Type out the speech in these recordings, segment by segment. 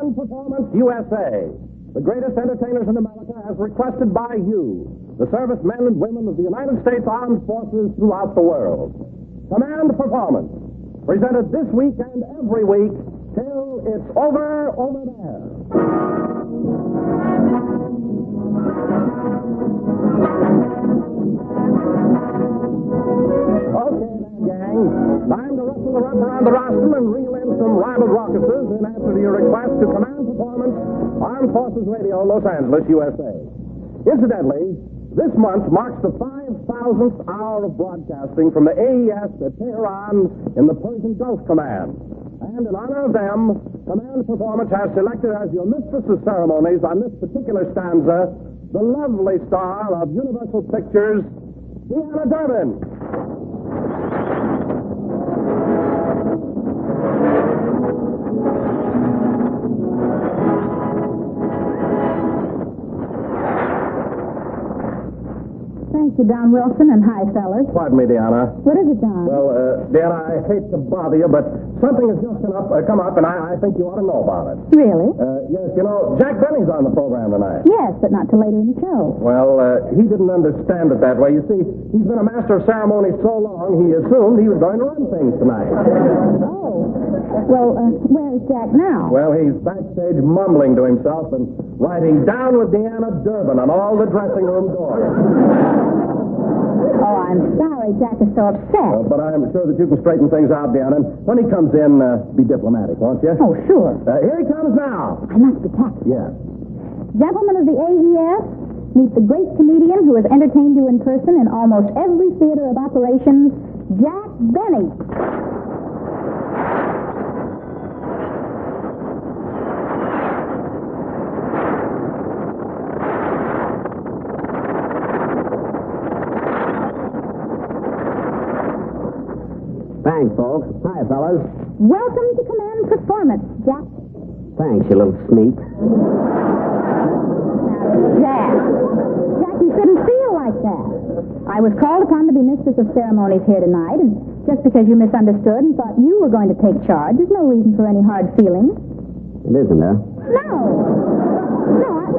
Command Performance USA, the greatest entertainers in America, as requested by you, the servicemen and women of the United States Armed Forces throughout the world. Command Performance, presented this week and every week till it's over there. Okay, gang. Time to rustle the rug around the rostrum and reel in some ribald raucuses in answer to your request to Command Performance, Armed Forces Radio, Los Angeles, USA. Incidentally, this month marks the 5,000th hour of broadcasting from the AES at Tehran in the Persian Gulf Command. And in honor of them, Command Performance has selected as your mistress of ceremonies on this particular stanza the lovely star of Universal Pictures, Deanna Durbin. Thank you, Don Wilson, and hi, fellas. Pardon me, Deanna. What is it, Don? Well, Deanna, I hate to bother you, but something has just come up, and I think you ought to know about it. Really? Yes, you know, Jack Benny's on the program tonight. Yes, but not till later in the show. Well, he didn't understand it that way. You see, he's been a master of ceremonies so long, he assumed he was going to run things tonight. Oh. Well, where's Jack now? Well, he's backstage mumbling to himself and writing down with Deanna Durbin on all the dressing room doors. Oh, I'm sorry Jack is so upset. But I'm sure that you can straighten things out, Deanna. And when he comes in, be diplomatic, won't you? Oh, sure. Here he comes now. I must be tactful. Yeah. Gentlemen of the AES, meet the great comedian who has entertained you in person in almost every theater of operations, Jack Benny. Thanks, folks. Hi, fellas. Welcome to Command Performance, Jack. Thanks, you little sneak. Jack, you shouldn't feel like that. I was called upon to be mistress of ceremonies here tonight, and just because you misunderstood and thought you were going to take charge, there's no reason for any hard feelings. It isn't, huh? No,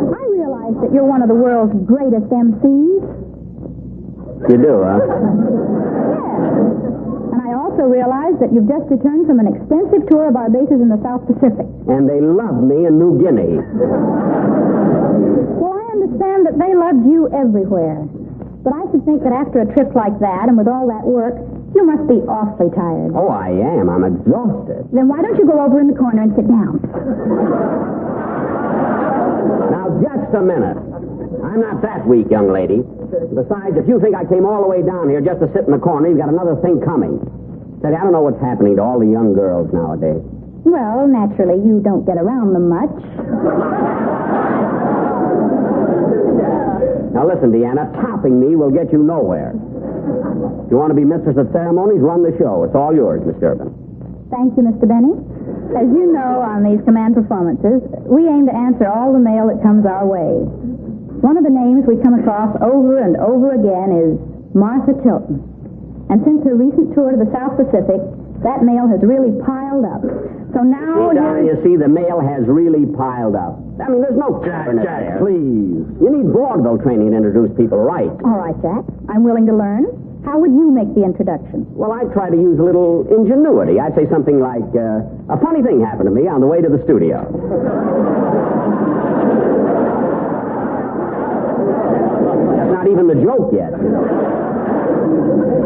I realize that you're one of the world's greatest MCs. You do, huh? Yes. And I also realize that you've just returned from an extensive tour of our bases in the South Pacific. And they love me in New Guinea. Well, I understand that they loved you everywhere. But I should think that after a trip like that, and with all that work, you must be awfully tired. Oh, I am. I'm exhausted. Then why don't you go over in the corner and sit down? Now, just a minute. I'm not that weak, young lady. Besides, if you think I came all the way down here just to sit in the corner, you've got another thing coming. Say, I don't know what's happening to all the young girls nowadays. Well, naturally, you don't get around them much. Now, listen, Deanna, topping me will get you nowhere. If you want to be mistress of ceremonies, run the show. It's all yours, Miss Durbin. Thank you, Mr. Benny. As you know, on these Command Performances, we aim to answer all the mail that comes our way. One of the names we come across over and over again is Martha Tilton. And since her recent tour to the South Pacific, that mail has really piled up. So now... You see, the mail has really piled up. I mean, there's no cleverness there. Jack, please. You need vaudeville training to introduce people right. All right, Jack. I'm willing to learn. How would you make the introduction? Well, I'd try to use a little ingenuity. I'd say something like, a funny thing happened to me on the way to the studio. That's not even the joke yet.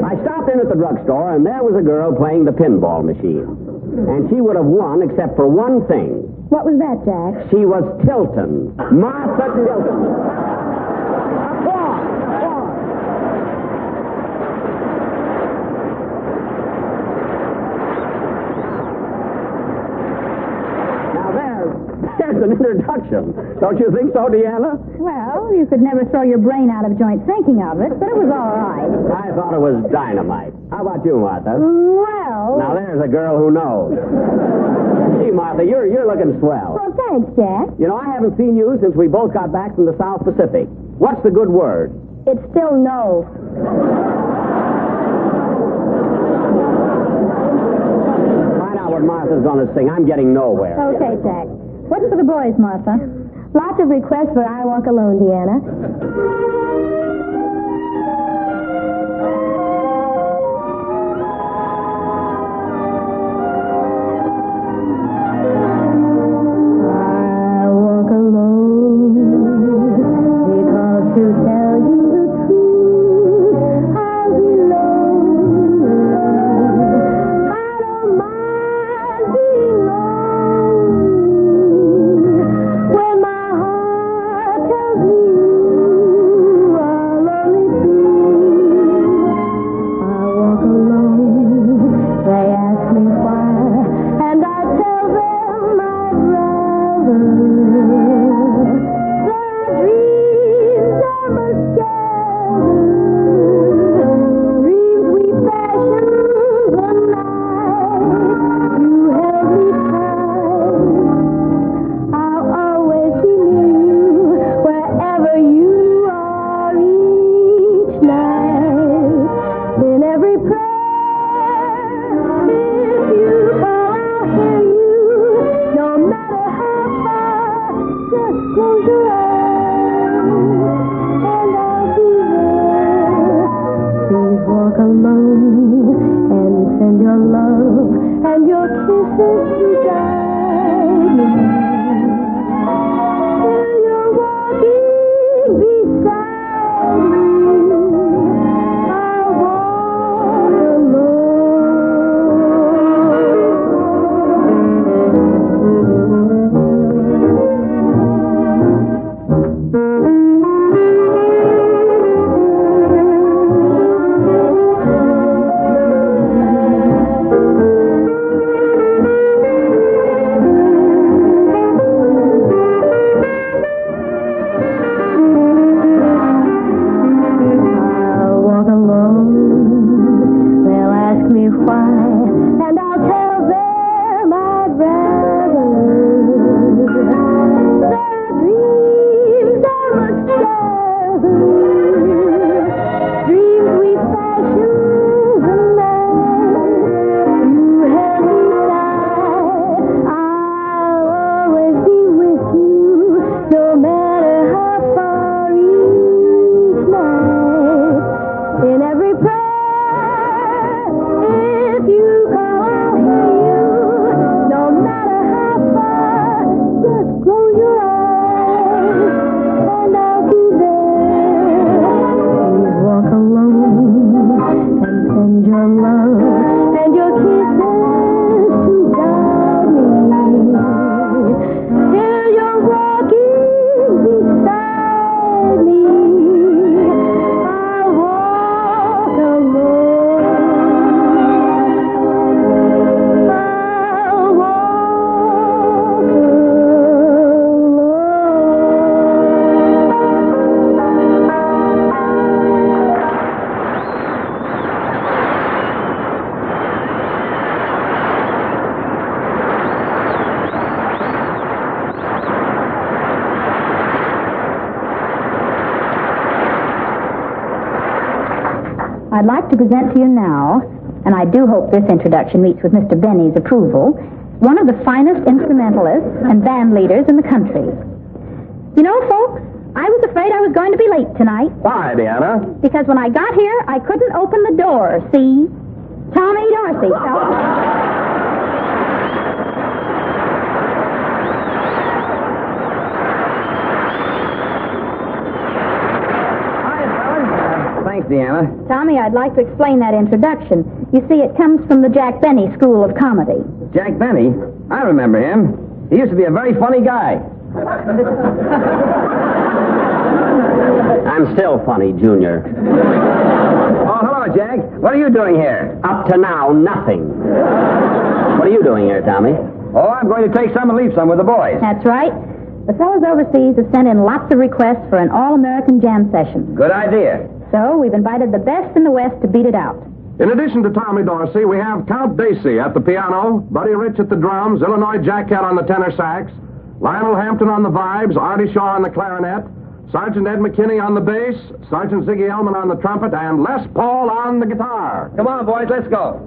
I stopped in at the drugstore, and there was a girl playing the pinball machine. And she would have won except for one thing. What was that, Jack? She was Tilton. Martha Tilton. Applause! Now there's an introduction. Don't you think so, Deanna? Well, you could never throw your brain out of joint thinking of it, but it was all right. I thought it was dynamite. How about you, Martha? Well... Now there's a girl who knows. Gee, Martha, you're looking swell. Well, thanks, Jack. You know, I haven't seen you since we both got back from the South Pacific. What's the good word? It's still no. Find out what Martha's going to sing. I'm getting nowhere. Okay, Jack. What's for the boys, Martha? Lots of requests for I Walk Alone, Deanna. I walk alone because to tell you the truth, I'll be lonely. I don't mind being lonely when my heart tells me you are lonely too. I walk alone. They ask me why, and I tell them I'd rather. Their dreams are much together, dreams we fashioned the night you held me tight. I'll always be near you wherever you are each night. In every prayer, if you call, I'll hear you. No matter how far, just close your eyes, and I'll be there. Please walk alone and send your love and your kisses to guide me. Till you're walking beside me, I'll walk I'll walk alone. They'll ask me why, and I'll tell them I'd rather. Their dreams are much together, dreams we fashioned the night you held me tight. I'll always be with you, no matter how far each night. In every prayer, if you call, I'll hear you. No matter how far, just close your eyes, and I'll be there. Please walk alone and send your love and your kisses to guide me. Till you're walking beside me, I'll walk alone. I'll walk I'd like to present to you now, and I do hope this introduction meets with Mr. Benny's approval, one of the finest instrumentalists and band leaders in the country. You know, folks, I was afraid I was going to be late tonight, Why, Deanna? because when I got here, I couldn't open the door, see? Tommy Dorsey. Thanks, Deanna. Tommy, I'd like to explain that introduction. You see, it comes from the Jack Benny School of Comedy. Jack Benny? I remember him. He used to be a very funny guy. I'm still funny, Junior. Oh, hello, Jack. What are you doing here? Up to now, nothing. What are you doing here, Tommy? Oh, I'm going to take some and leave some with the boys. That's right. The fellows overseas have sent in lots of requests for an all-American jam session. Good idea. So we've invited the best in the West to beat it out. In addition to Tommy Dorsey, we have Count Basie at the piano, Buddy Rich at the drums, Illinois Jackhead on the tenor sax, Lionel Hampton on the vibes, Artie Shaw on the clarinet, Sergeant Ed McKinney on the bass, Sergeant Ziggy Elman on the trumpet, and Les Paul on the guitar. Come on, boys, let's go.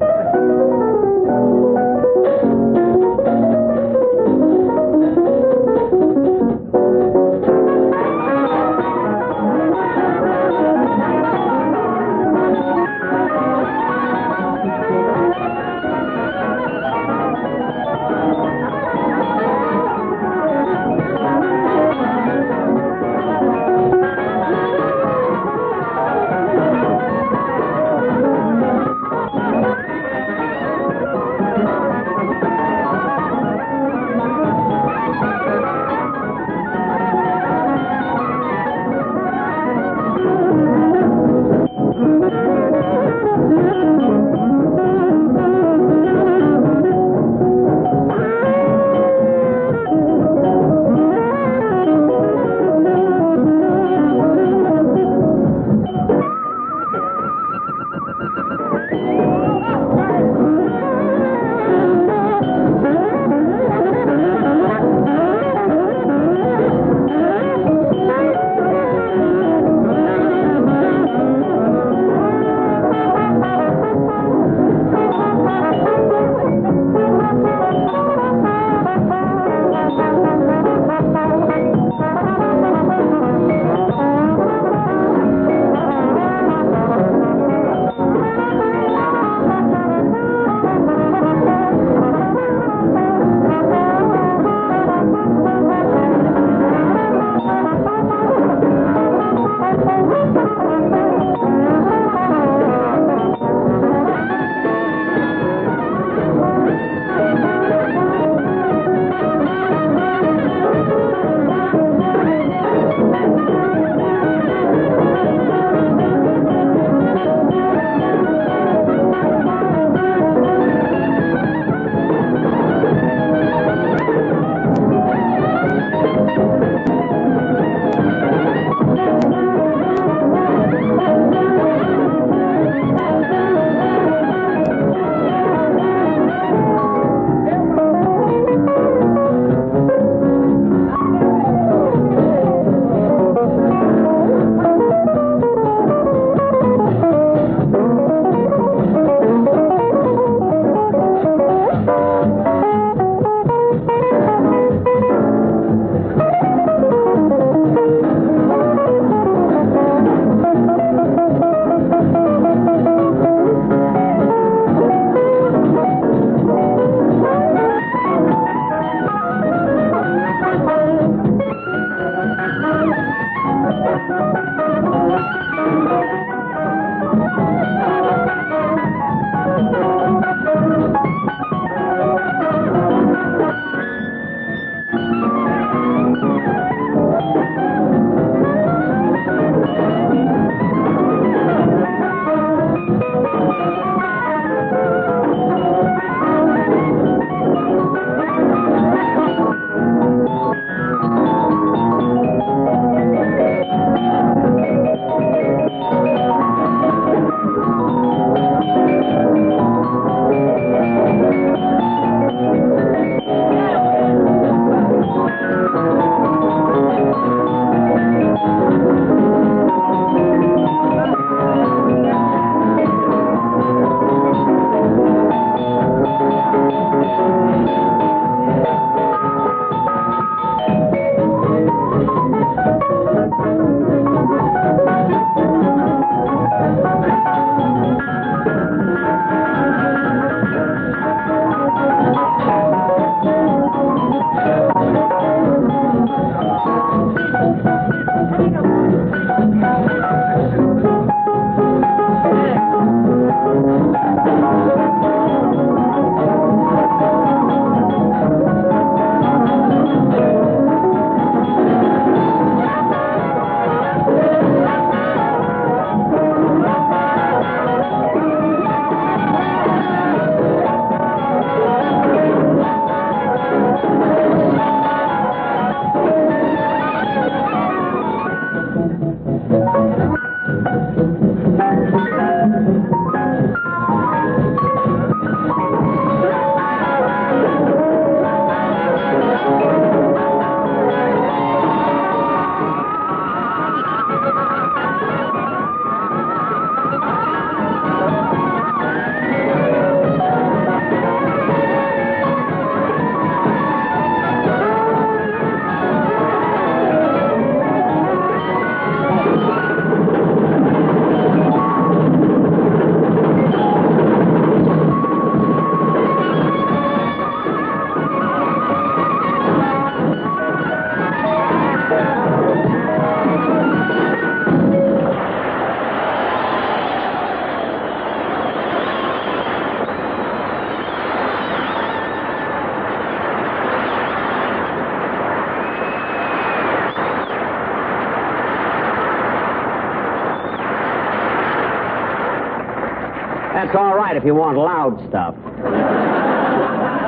That's all right if you want loud stuff.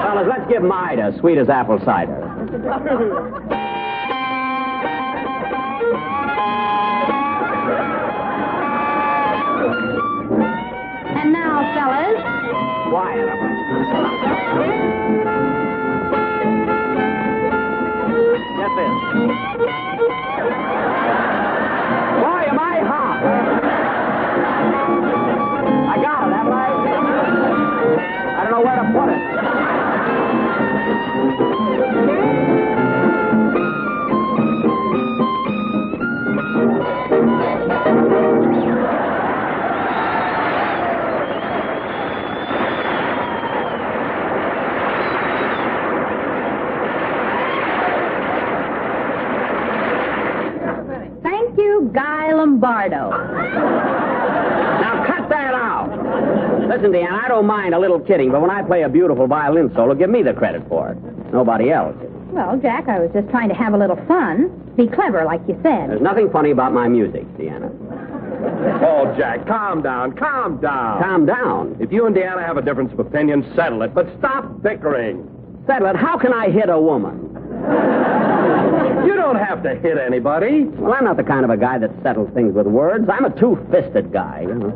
Fellas, let's give Ida sweet as apple cider. And now, fellas. Quiet. Get this. Boy, am I hot. I got it, haven't I? I don't know where to put it. Thank you, Guy Lombardo. Now cut that out. Listen, Deanna, I don't mind a little kidding, but when I play a beautiful violin solo, give me the credit for it. Nobody else. Well, Jack, I was just trying to have a little fun. Be clever, like you said. There's nothing funny about my music, Deanna. Oh, Jack, calm down, calm down. Calm down. If you and Deanna have a difference of opinion, settle it, but stop bickering. Settle it. How can I hit a woman? You don't have to hit anybody. Well, I'm not the kind of a guy that settles things with words. I'm a two-fisted guy, you know.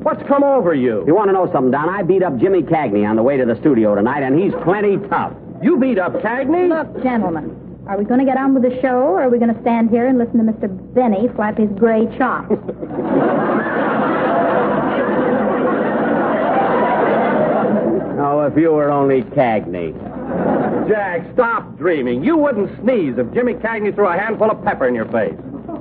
What's come over you? You want to know something, Don? I beat up Jimmy Cagney on the way to the studio tonight, and he's plenty tough. You beat up Cagney? Look, gentlemen, are we going to get on with the show, or are we going to stand here and listen to Mr. Benny flap his gray chops? Oh, if you were only Cagney. Jack, stop dreaming. You wouldn't sneeze if Jimmy Cagney threw a handful of pepper in your face.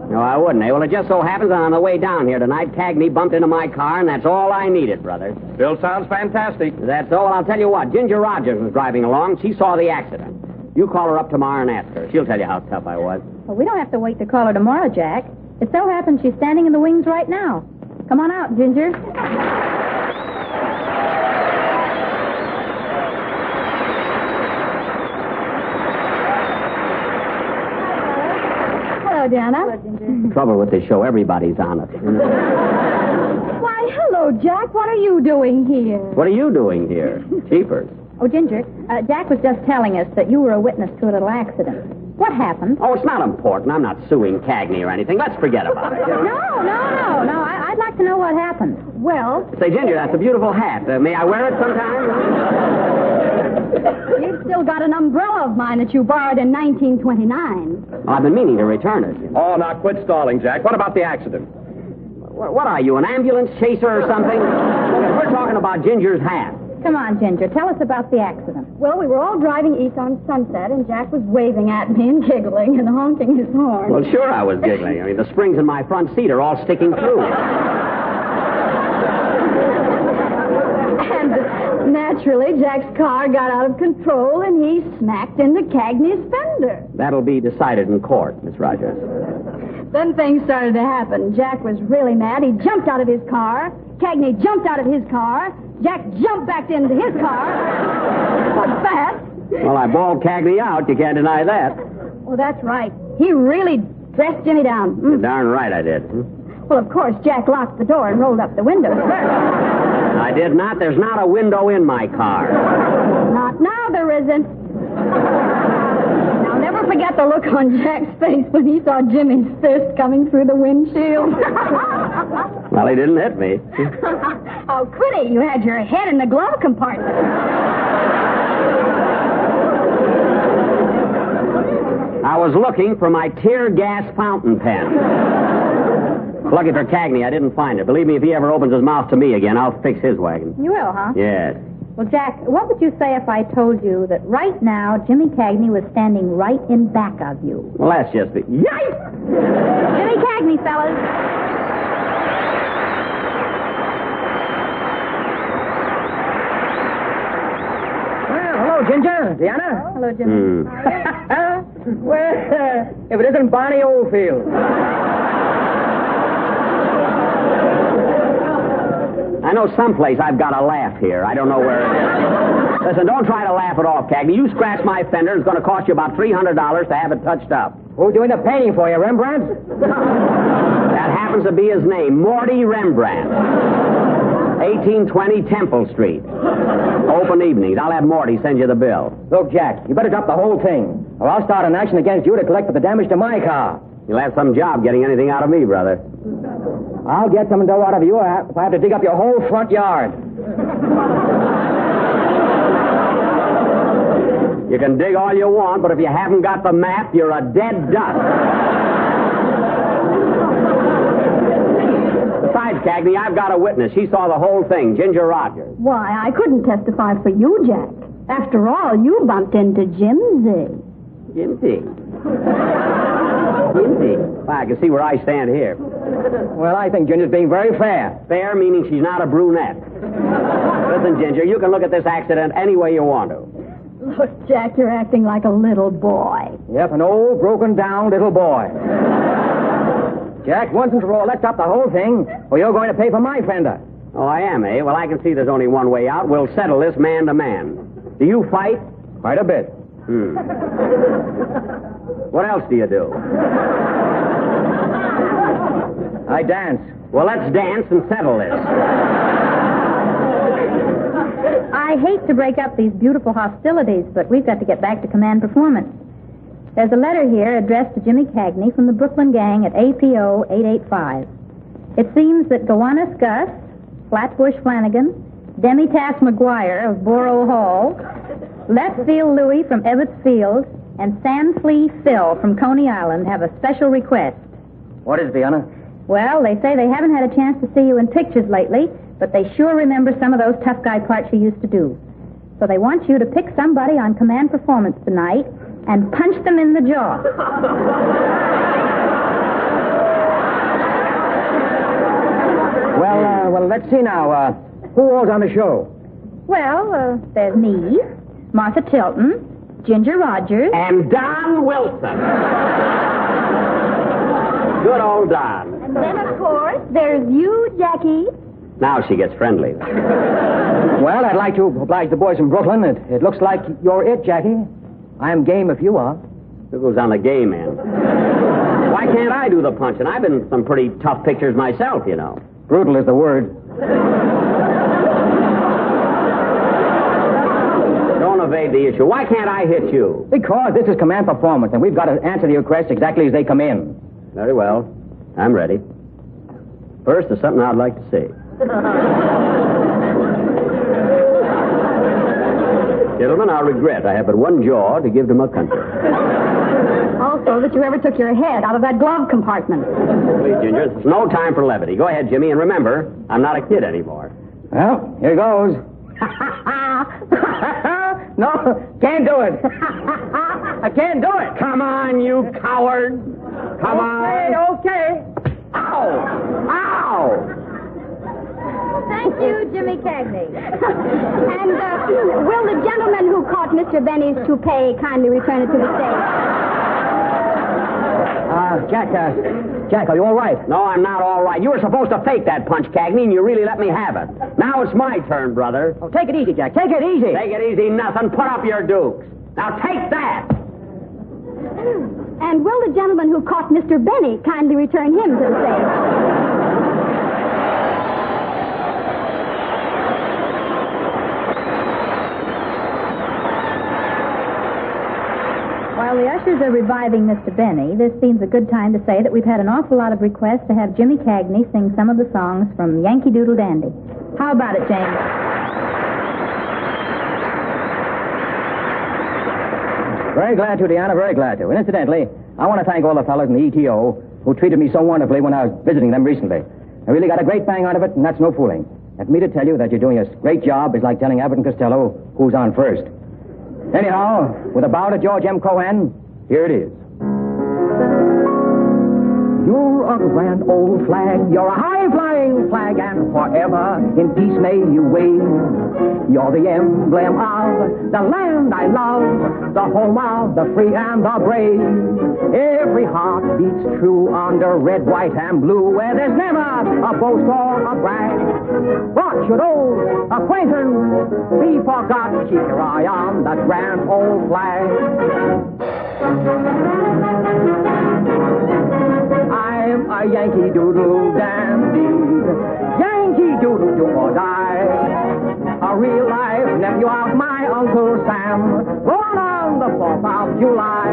No, I wouldn't, eh? Well, it just so happens that on the way down here tonight, Cagney bumped into my car, and that's all I needed, brother. Still sounds fantastic. That's all. Well, I'll tell you what. Ginger Rogers was driving along. She saw the accident. You call her up tomorrow and ask her. She'll tell you how tough I was. Well, we don't have to wait to call her tomorrow, Jack. It so happens she's standing in the wings right now. Come on out, Ginger. Hello, Diana. Hello, Ginger. Trouble with this show, everybody's on it. Why, hello, Jack. What are you doing here? What are you doing here? Cheapers. Oh, Ginger, Jack was just telling us that you were a witness to a little accident. What happened? Oh, it's not important. I'm not suing Cagney or anything. Let's forget about it. No. I'd like to know what happened. Well, Say, Ginger, that's a beautiful hat. May I wear it sometime? you've still got an umbrella of mine that you borrowed in 1929. Well, I've been meaning to return it. Oh, now quit stalling, Jack. What about the accident? What are you, an ambulance chaser or something? We're talking about Ginger's hat. Come on, Ginger, tell us about the accident. Well, we were all driving east on Sunset, and Jack was waving at me and giggling and honking his horn. Well, sure I was giggling. I mean, the springs in my front seat are all sticking through. And naturally, Jack's car got out of control, and he smacked into Cagney's fender. That'll be decided in court, Miss Rogers. Then things started to happen. Jack was really mad. He jumped out of his car. Cagney jumped out of his car. Jack jumped back into his car. What's that? Well, I bawled Cagney out. You can't deny that. Well, that's right. He really dressed Jimmy down. You're darn right I did. Well, of course, Jack locked the door and rolled up the windows first. I did not. There's not a window in my car. Not now, there isn't. I'll never forget the look on Jack's face when he saw Jimmy's fist coming through the windshield. Well, he didn't hit me. Oh, Quitty, you had your head in the glove compartment. I was looking for my tear gas fountain pen. Lucky for Cagney, I didn't find it. Believe me, if he ever opens his mouth to me again, I'll fix his wagon. You will, huh? Yes. Well, Jack, what would you say if I told you that right now Jimmy Cagney was standing right in back of you? Well, that's just the... Yikes! Jimmy Cagney, fellas. Well, hello, Ginger. Diana? Hello, Jimmy. Well, if it isn't Barney Oldfield. I know someplace I've got a laugh here. I don't know where it is. Listen, don't try to laugh it off, Cagney. You scratch my fender, it's going to cost you about $300 to have it touched up. Who's doing the painting for you, Rembrandt? That happens to be his name, Morty Rembrandt. 1820 Temple Street. Open evenings. I'll have Morty send you the bill. Look, Jack, you better drop the whole thing, or I'll start an action against you to collect for the damage to my car. You'll have some job getting anything out of me, brother. I'll get some dough out of you if I have to dig up your whole front yard. You can dig all you want, but if you haven't got the map, you're a dead duck. Besides, Cagney, I've got a witness. She saw the whole thing, Ginger Rogers. Why, I couldn't testify for you, Jack. After all, you bumped into Jimsy. Jimsy? Jimsy? Well, I can see where I stand here. Well, I think Ginger's being very fair. Fair meaning she's not a brunette. Listen, Ginger, you can look at this accident any way you want to. Look, Jack, you're acting like a little boy. Yep, an old, broken-down little boy. Jack, once and for all, let's stop the whole thing, or you're going to pay for my fender. Oh, I am, eh? Well, I can see there's only one way out. We'll settle this man to man. Do you fight? Quite a bit. What else do you do? I dance. Well, let's dance and settle this. I hate to break up these beautiful hostilities, but we've got to get back to command performance. There's a letter here addressed to Jimmy Cagney from the Brooklyn gang at APO 885. It seems that Gowanus Gus, Flatbush Flanagan, Demi Tass McGuire of Borough Hall, Left Field Louie from Ebbets Field, and Sandflea Phil from Coney Island have a special request. What is it, Deanna? Well, they say they haven't had a chance to see you in pictures lately, but they sure remember some of those tough guy parts you used to do. So they want you to pick somebody on command performance tonight and punch them in the jaw. Well, let's see now. Who all's on the show? Well, there's me, Martha Tilton, Ginger Rogers, And Don Wilson. Good old Don. And then, of course, there's you, Jackie. Now she gets friendly. Well, I'd like to oblige the boys from Brooklyn. It looks like you're it, Jackie. I'm game if you are. Who goes on the game end? Why can't I do the punching? I've been in some pretty tough pictures myself, you know. Brutal is the word. Don't evade the issue. Why can't I hit you? Because this is command performance, and we've got to answer the requests exactly as they come in. Very well. I'm ready. First, there's something I'd like to say. Gentlemen, I regret I have but one jaw to give to my country. Also, that you ever took your head out of that glove compartment. Please, Ginger, there's no time for levity. Go ahead, Jimmy, and remember, I'm not a kid anymore. Well, here goes. No, can't do it. I can't do it. Come on, you coward. Come on. Okay. Ow! Ow! Thank you, Jimmy Cagney. And will the gentleman who caught Mr. Benny's toupee kindly return it to the stage? Jack, are you all right? No, I'm not all right. You were supposed to fake that punch, Cagney, and you really let me have it. Now it's my turn, brother. Oh, take it easy, Jack. Take it easy. Take it easy, nothing. Put up your dukes. Now take that. And will the gentleman who caught Mr. Benny kindly return him to the stage? While the ushers are reviving Mr. Benny, this seems a good time to say that we've had an awful lot of requests to have Jimmy Cagney sing some of the songs from Yankee Doodle Dandy. How about it, James? Very glad to, Deanna, very glad to. And incidentally, I want to thank all the fellows in the ETO who treated me so wonderfully when I was visiting them recently. I really got a great bang out of it, and that's no fooling. And for me to tell you that you're doing a great job is like telling Abbott and Costello who's on first. Anyhow, with a bow to George M. Cohan, here it is. You're a grand old flag, you're a high-flying flag, and forever in peace may you wave. You're the emblem of the land I love, the home of the free and the brave. Every heart beats true under red, white, and blue, where there's never a boast or a brag. What should old acquaintance be forgot? Keep your eye on that grand old flag. I'm a Yankee Doodle Dandy, Yankee Doodle do or die. a real life nephew of my Uncle Sam, born on the 4th of July.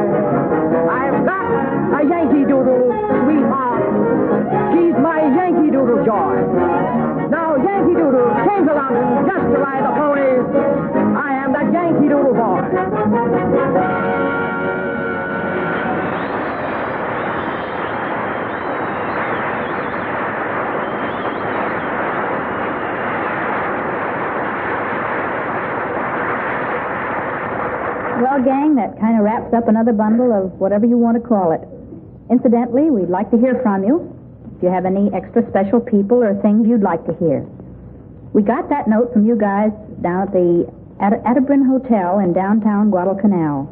I've got a Yankee Doodle sweetheart. She's my Yankee Doodle joy. Now Yankee Doodle came to London just to ride the pony. I am that Yankee Doodle boy. Well, gang, that kind of wraps up another bundle of whatever you want to call it. Incidentally, we'd like to hear from you. If you have any extra special people or things you'd like to hear. We got that note from you guys down at the Atterbury Hotel in downtown Guadalcanal.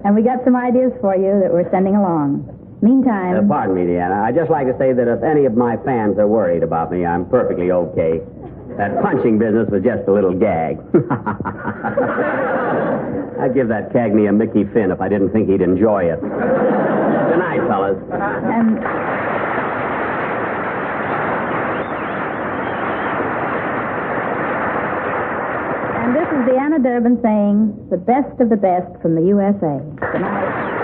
And we got some ideas for you that we're sending along. Meantime... Pardon me, Deanna. I'd just like to say that if any of my fans are worried about me, I'm perfectly okay. That punching business was just a little gag. I'd give that Cagney a Mickey Finn if I didn't think he'd enjoy it. Good night, fellas. And this is Deanna Durbin saying, the best of the best from the USA. Good night.